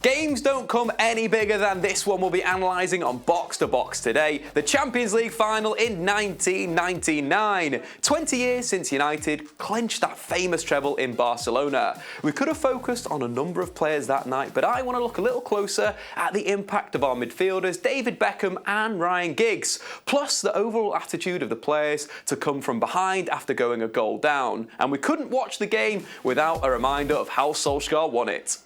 Games don't come any bigger than this one we'll be analysing on Box to Box today. The Champions League Final in 1999. 20 years since United clinched that famous treble in Barcelona. We could have focused on a number of players that night, but I want to look a little closer at the impact of our midfielders, David Beckham and Ryan Giggs, plus the overall attitude of the players to come from behind after going a goal down. And we couldn't watch the game without a reminder of how Solskjaer won it.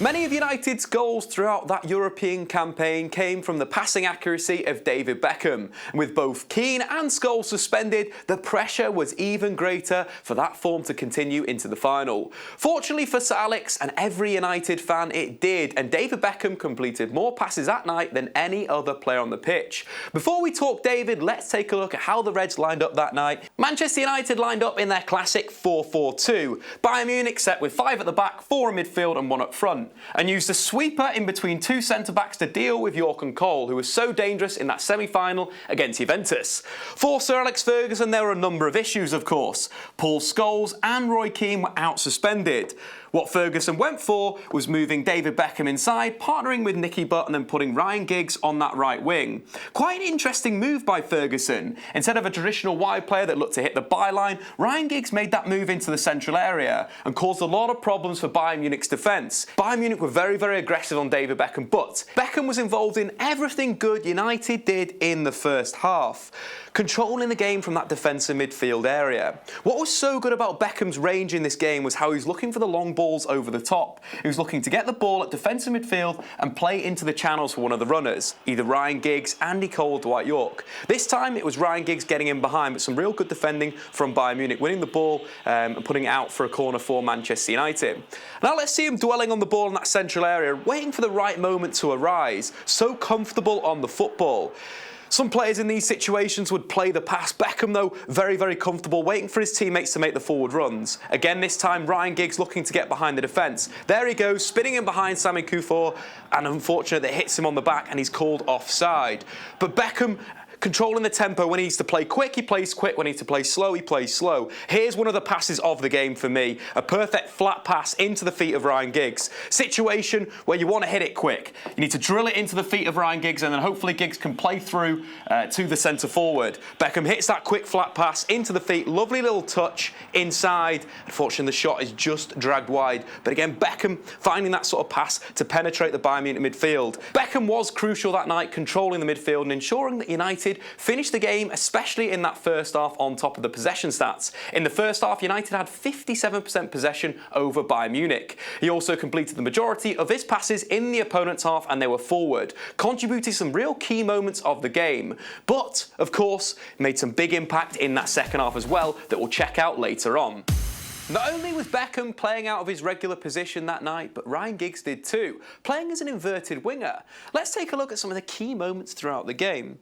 Many of United's goals throughout that European campaign came from the passing accuracy of David Beckham. With both Keane and Scholes suspended, the pressure was even greater for that form to continue into the final. Fortunately for Sir Alex and every United fan, it did, and David Beckham completed more passes that night than any other player on the pitch. Before we talk David, let's take a look at how the Reds lined up that night. Manchester United lined up in their classic 4-4-2. Bayern Munich set with 5 at the back, 4 in midfield and 1 up front, and used a sweeper in between 2 centre-backs to deal with York and Cole, who was so dangerous in that semi-final against Juventus. For Sir Alex Ferguson, there were a number of issues, of course. Paul Scholes and Roy Keane were out suspended. What Ferguson went for was moving David Beckham inside, partnering with Nicky Butt and then putting Ryan Giggs on that right wing. Quite an interesting move by Ferguson. Instead of a traditional wide player that looked to hit the byline, Ryan Giggs made that move into the central area and caused a lot of problems for Bayern Munich's defence. Bayern Munich were very, very aggressive on David Beckham, but Beckham was involved in everything good United did in the first half, controlling the game from that defensive midfield area. What was so good about Beckham's range in this game was how he was looking for the long balls over the top. He was looking to get the ball at defensive midfield and play into the channels for one of the runners, either Ryan Giggs, Andy Cole or Dwight York. This time it was Ryan Giggs getting in behind, but some real good defending from Bayern Munich, winning the ball and putting it out for a corner for Manchester United. Now let's see him dwelling on the ball in that central area, waiting for the right moment to arise. So comfortable on the football. Some players in these situations would play the pass. Beckham, though, very, very comfortable, waiting for his teammates to make the forward runs. Again, this time, Ryan Giggs looking to get behind the defence. There he goes, spinning in behind Sami Kufor, and unfortunately, it hits him on the back, and he's called offside. But Beckham, controlling the tempo. When he needs to play quick, he plays quick. When he needs to play slow, he plays slow. Here's one of the passes of the game for me. A perfect flat pass into the feet of Ryan Giggs. Situation where you want to hit it quick. You need to drill it into the feet of Ryan Giggs, and then hopefully Giggs can play through to the centre forward. Beckham hits that quick flat pass into the feet. Lovely little touch inside. Unfortunately, the shot is just dragged wide. But again, Beckham finding that sort of pass to penetrate the Bayern Munich midfield. Beckham was crucial that night, controlling the midfield and ensuring that United finished the game, especially in that first half, on top of the possession stats. In the first half, United had 57% possession over Bayern Munich. He also completed the majority of his passes in the opponent's half, and they were forward, contributing some real key moments of the game. But, of course, made some big impact in that second half as well that we'll check out later on. Not only was Beckham playing out of his regular position that night, but Ryan Giggs did too, playing as an inverted winger. Let's take a look at some of the key moments throughout the game.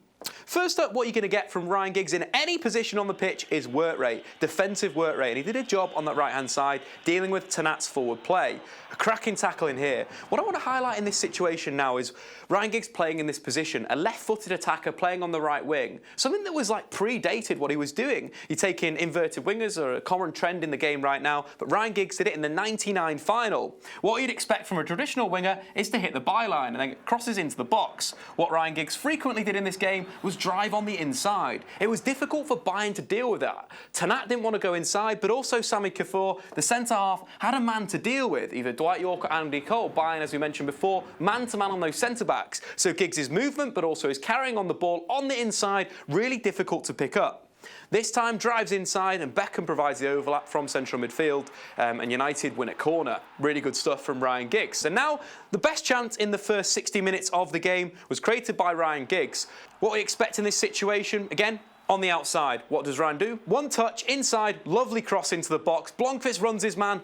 First up, what you're going to get from Ryan Giggs in any position on the pitch is work rate, defensive work rate, and he did a job on that right-hand side dealing with Tanat's forward play. A cracking tackle in here. What I want to highlight in this situation now is Ryan Giggs playing in this position, a left-footed attacker playing on the right wing, something that was like predated what he was doing. You take in inverted wingers are a common trend in the game right now, but Ryan Giggs did it in the 99 final. What you'd expect from a traditional winger is to hit the byline and then it crosses into the box. What Ryan Giggs frequently did in this game was drive on the inside. It was difficult for Bayern to deal with that. Tanat didn't want to go inside, but also Sami Kufor, the centre-half, had a man to deal with, either Dwight York or Andy Cole. Bayern, as we mentioned before, man-to-man on those centre-backs. So Giggs' movement, but also his carrying on the ball on the inside, really difficult to pick up. This time drives inside and Beckham provides the overlap from central midfield and United win a corner. Really good stuff from Ryan Giggs. And now the best chance in the first 60 minutes of the game was created by Ryan Giggs. What we expect in this situation, again, on the outside. What does Ryan do? One touch inside, lovely cross into the box. Blomqvist runs his man,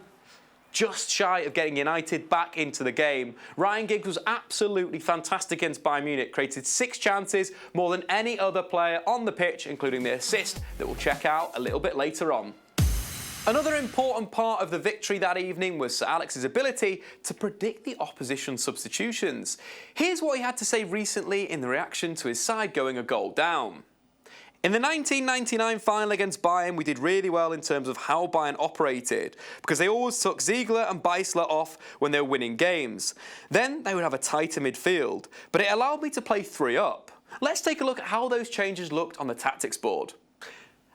just shy of getting United back into the game. Ryan Giggs was absolutely fantastic against Bayern Munich, created 6 chances, more than any other player on the pitch, including the assist that we'll check out a little bit later on. Another important part of the victory that evening was Sir Alex's ability to predict the opposition's substitutions. Here's what he had to say recently in the reaction to his side going a goal down. In the 1999 final against Bayern, we did really well in terms of how Bayern operated, because they always took Ziegler and Beisler off when they were winning games. Then they would have a tighter midfield, but it allowed me to play 3 up. Let's take a look at how those changes looked on the tactics board.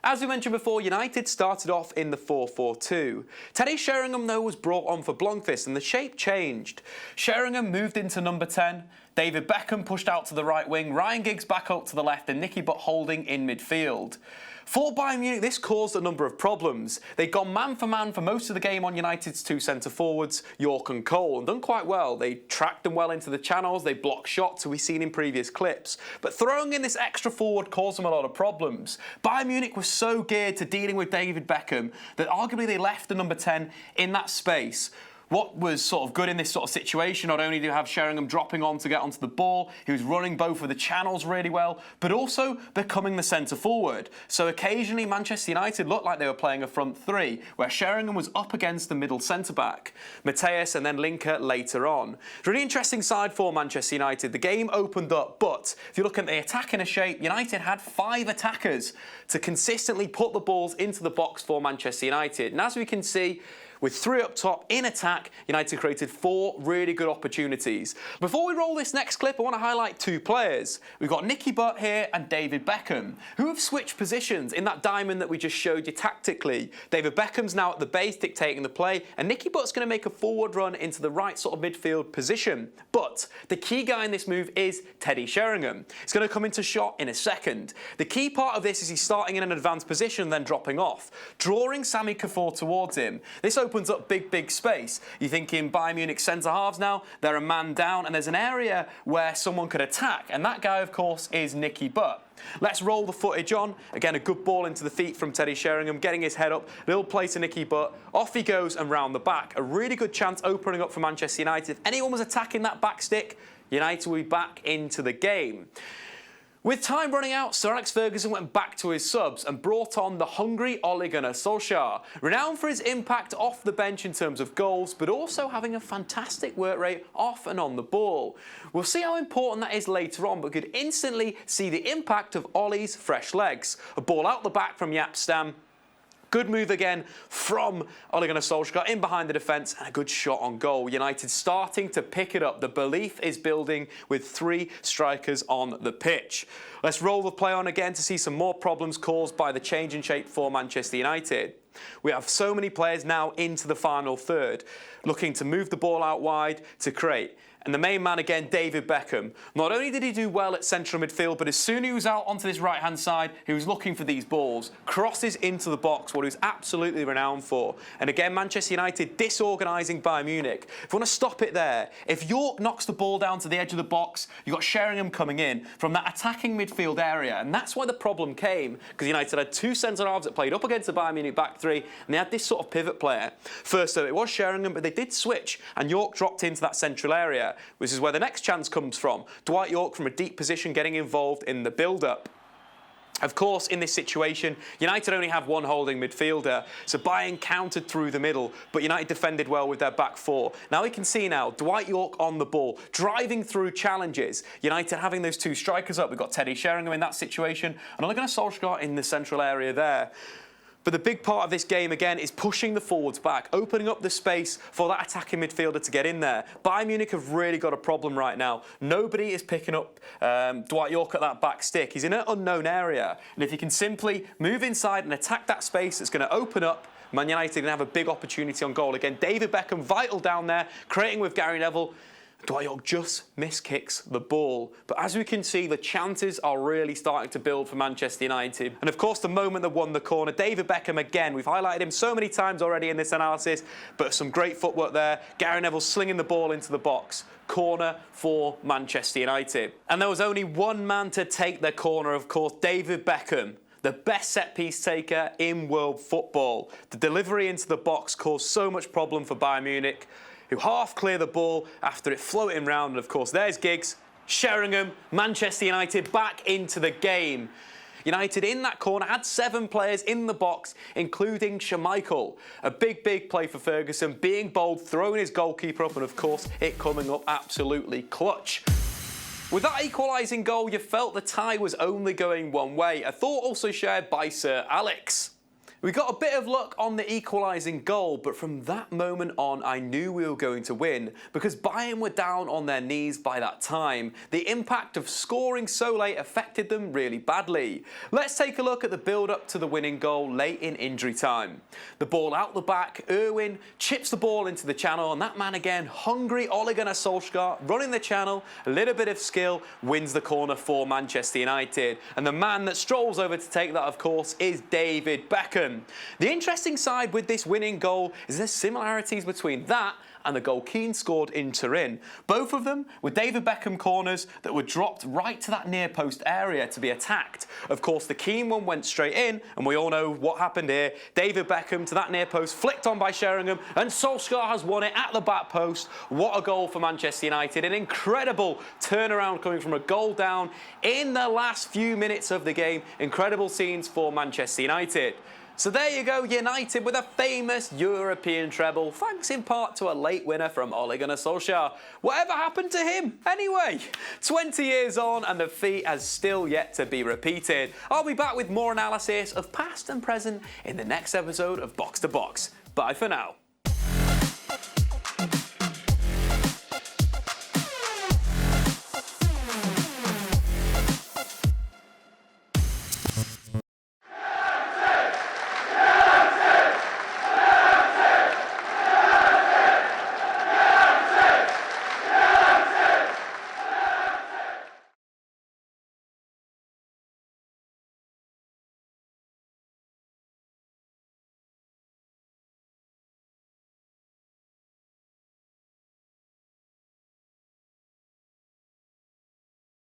As we mentioned before, United started off in the 4-4-2. Teddy Sheringham, though, was brought on for Blomqvist and the shape changed. Sheringham moved into number 10, David Beckham pushed out to the right wing, Ryan Giggs back up to the left and Nicky Butt holding in midfield. For Bayern Munich, this caused a number of problems. They'd gone man for most of the game on United's 2 centre-forwards, York and Cole, and done quite well. They tracked them well into the channels, they blocked shots, as we've seen in previous clips. But throwing in this extra forward caused them a lot of problems. Bayern Munich was so geared to dealing with David Beckham that arguably they left the number 10 in that space. What was sort of good in this sort of situation, not only do you have Sheringham dropping on to get onto the ball, he was running both of the channels really well, but also becoming the centre forward. So occasionally Manchester United looked like they were playing a front 3, where Sheringham was up against the middle centre-back, Mateus and then Linker later on. Really interesting side for Manchester United. The game opened up, but if you look at the attack in a shape, United had 5 attackers to consistently put the balls into the box for Manchester United. And as we can see, with 3 up top in attack, United created 4 really good opportunities. Before we roll this next clip, I want to highlight 2 players. We've got Nicky Butt here and David Beckham, who have switched positions in that diamond that we just showed you tactically. David Beckham's now at the base dictating the play, and Nicky Butt's going to make a forward run into the right sort of midfield position. But the key guy in this move is Teddy Sheringham. He's going to come into shot in a second. The key part of this is he's starting in an advanced position, then dropping off, drawing Sami Kufur towards him. This opens up big space. You're thinking Bayern Munich centre-halves now, they're a man down, and there's an area where someone could attack, and that guy, of course, is Nicky Butt. Let's roll the footage on. Again, a good ball into the feet from Teddy Sheringham, getting his head up, little play to Nicky Butt, off he goes and round the back. A really good chance opening up for Manchester United. If anyone was attacking that back stick, United will be back into the game. With time running out, Sir Alex Ferguson went back to his subs and brought on the hungry Ole Gunnar Solskjaer, renowned for his impact off the bench in terms of goals, but also having a fantastic work rate off and on the ball. We'll see how important that is later on, but could instantly see the impact of Ole's fresh legs. A ball out the back from Jaap Stam. Good move again from Ole Gunnar Solskjaer in behind the defence and a good shot on goal. United starting to pick it up. The belief is building with 3 strikers on the pitch. Let's roll the play on again to see some more problems caused by the change in shape for Manchester United. We have so many players now into the final third, looking to move the ball out wide to create. And the main man again, David Beckham. Not only did he do well at central midfield, but as soon as he was out onto this right-hand side, he was looking for these balls. Crosses into the box, what he was absolutely renowned for. And again, Manchester United disorganising Bayern Munich. If you want to stop it there, if York knocks the ball down to the edge of the box, you've got Sheringham coming in from that attacking midfield area. And that's why the problem came, because United had 2 centre-halves that played up against the Bayern Munich back 3, and they had this sort of pivot player. First, though, it was Sheringham, but they did switch, and York dropped into that central area, which is where the next chance comes from. Dwight York from a deep position getting involved in the build-up. Of course, in this situation, United only have 1 holding midfielder, so Bayern countered through the middle, but United defended well with their back 4. Now we can see now, Dwight York on the ball, driving through challenges. United having those 2 strikers up. We've got Teddy Sheringham in that situation, and Ole Gunnar Solskjaer in the central area there. But the big part of this game, again, is pushing the forwards back, opening up the space for that attacking midfielder to get in there. Bayern Munich have really got a problem right now. Nobody is picking up Dwight York at that back stick. He's in an unknown area. And if he can simply move inside and attack that space, it's going to open up. Man United are going to have a big opportunity on goal. Again, David Beckham vital down there, creating with Gary Neville. Dwight York just miskicks the ball. But as we can see, the chances are really starting to build for Manchester United. And of course, the moment that won the corner, David Beckham again. We've highlighted him so many times already in this analysis, but some great footwork there. Gary Neville slinging the ball into the box. Corner for Manchester United. And there was only one man to take the corner, of course, David Beckham. The best set-piece taker in world football. The delivery into the box caused so much problem for Bayern Munich, who half clear the ball after it floating round. And of course, there's Giggs, Sheringham, Manchester United back into the game. United in that corner had 7 players in the box, including Schmeichel. A big play for Ferguson, being bold, throwing his goalkeeper up, and of course, it coming up absolutely clutch. With that equalising goal, you felt the tie was only going one way, a thought also shared by Sir Alex. We got a bit of luck on the equalising goal, but from that moment on I knew we were going to win because Bayern were down on their knees by that time. The impact of scoring so late affected them really badly. Let's take a look at the build-up to the winning goal late in injury time. The ball out the back, Irwin chips the ball into the channel, and that man again, hungry Ole Gunnar Solskjaer, running the channel, a little bit of skill, wins the corner for Manchester United. And the man that strolls over to take that, of course, is David Beckham. The interesting side with this winning goal is there's similarities between that and the goal Keane scored in Turin. Both of them were David Beckham corners that were dropped right to that near post area to be attacked. Of course, the Keane one went straight in, and we all know what happened here. David Beckham to that near post, flicked on by Sheringham, and Solskjaer has won it at the back post. What a goal for Manchester United. An incredible turnaround coming from a goal down in the last few minutes of the game. Incredible scenes for Manchester United. So there you go, United with a famous European treble, thanks in part to a late winner from Ole Gunnar Solskjaer. Whatever happened to him, anyway? 20 years on and the feat has still yet to be repeated. I'll be back with more analysis of past and present in the next episode of Box to Box. Bye for now.